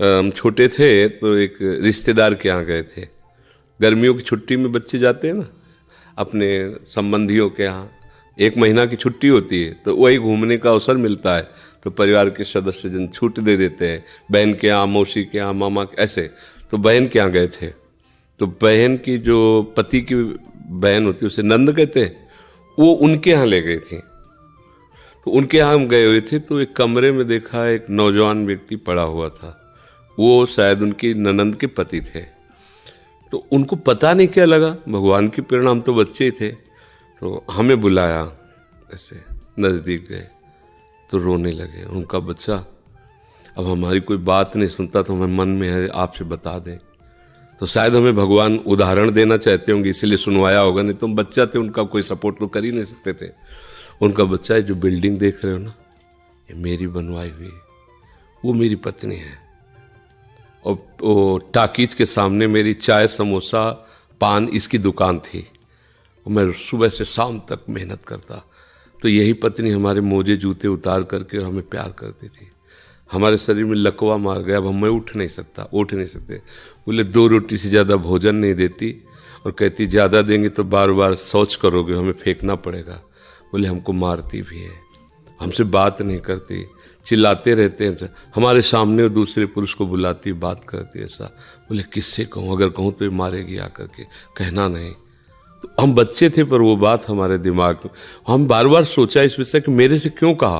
हम छोटे थे तो एक रिश्तेदार के यहाँ गए थे। गर्मियों की छुट्टी में बच्चे जाते हैं ना अपने संबंधियों के यहाँ, 1 महीना की छुट्टी होती है तो वही घूमने का अवसर मिलता है, तो परिवार के सदस्य जन छूट दे देते हैं, बहन के यहाँ, मौसी के यहाँ, मामा के, ऐसे। तो बहन के यहाँ गए थे, तो बहन की जो पति की बहन होती है उसे नंद कहते हैं, वो उनके यहाँ ले गई थी। तो उनके यहाँ हम गए हुए थे तो एक कमरे में देखा एक नौजवान व्यक्ति पड़ा हुआ था, वो शायद उनकी ननंद के पति थे। तो उनको पता नहीं क्या लगा, भगवान की प्रेरणा, हम तो बच्चे ही थे, तो हमें बुलाया, ऐसे नज़दीक गए तो रोने लगे। उनका बच्चा अब हमारी कोई बात नहीं सुनता तो हमें मन में है आपसे बता दें। तो शायद हमें भगवान उदाहरण देना चाहते होंगे इसलिए सुनवाया होगा, नहीं तो हम बच्चा थे, उनका कोई सपोर्ट तो कर ही नहीं सकते थे। उनका बच्चा है, जो बिल्डिंग देख रहे हो ना, ये मेरी बनवाई हुई है, वो मेरी पत्नी है, और वो टाकीज के सामने मेरी चाय समोसा पान इसकी दुकान थी, और मैं सुबह से शाम तक मेहनत करता। तो यही पत्नी हमारे मोजे जूते उतार करके और हमें प्यार करती थी। हमारे शरीर में लकवा मार गया, अब मैं उठ नहीं सकते। बोले 2 रोटी से ज़्यादा भोजन नहीं देती, और कहती ज़्यादा देंगे तो बार बार शौच करोगे, हमें फेंकना पड़ेगा। बोले हमको मारती भी है, हमसे बात नहीं करती, चिल्लाते रहते हैं, हमारे सामने दूसरे पुरुष को बुलाती, बात करती, ऐसा। बोले किससे कहूँ, अगर कहूँ तो ये मारेगी आकर के, कहना नहीं। तो हम बच्चे थे पर वो बात हमारे दिमाग में, हम बार बार सोचा इस विषय कि मेरे से क्यों कहा।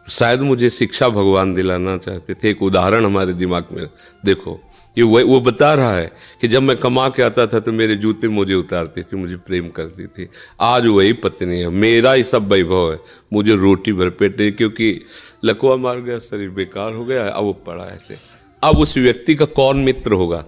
तो शायद मुझे शिक्षा भगवान दिलाना चाहते थे, एक उदाहरण हमारे दिमाग में। देखो ये वो बता रहा है कि जब मैं कमा के आता था तो मेरे जूते मुझे उतारती थी, मुझे प्रेम करती थी। आज वही पत्नी है, मेरा ही सब वैभव है, मुझे रोटी भर पेट है, क्योंकि लकवा मार गया, शरीर बेकार हो गया, अब वो पड़ा ऐसे। अब उस व्यक्ति का कौन मित्र होगा,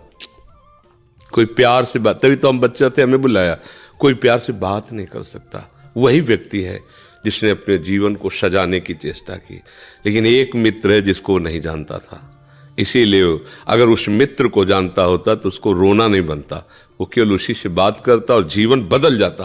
कोई प्यार से बात, तभी तो हम बच्चे थे, हमें बुलाया, कोई प्यार से बात नहीं कर सकता। वही व्यक्ति है जिसने अपने जीवन को सजाने की चेष्टा की, लेकिन एक मित्र है जिसको नहीं जानता था। इसीलिए अगर उस मित्र को जानता होता तो उसको रोना नहीं बनता, वो केवल उसी से बात करता और जीवन बदल जाता।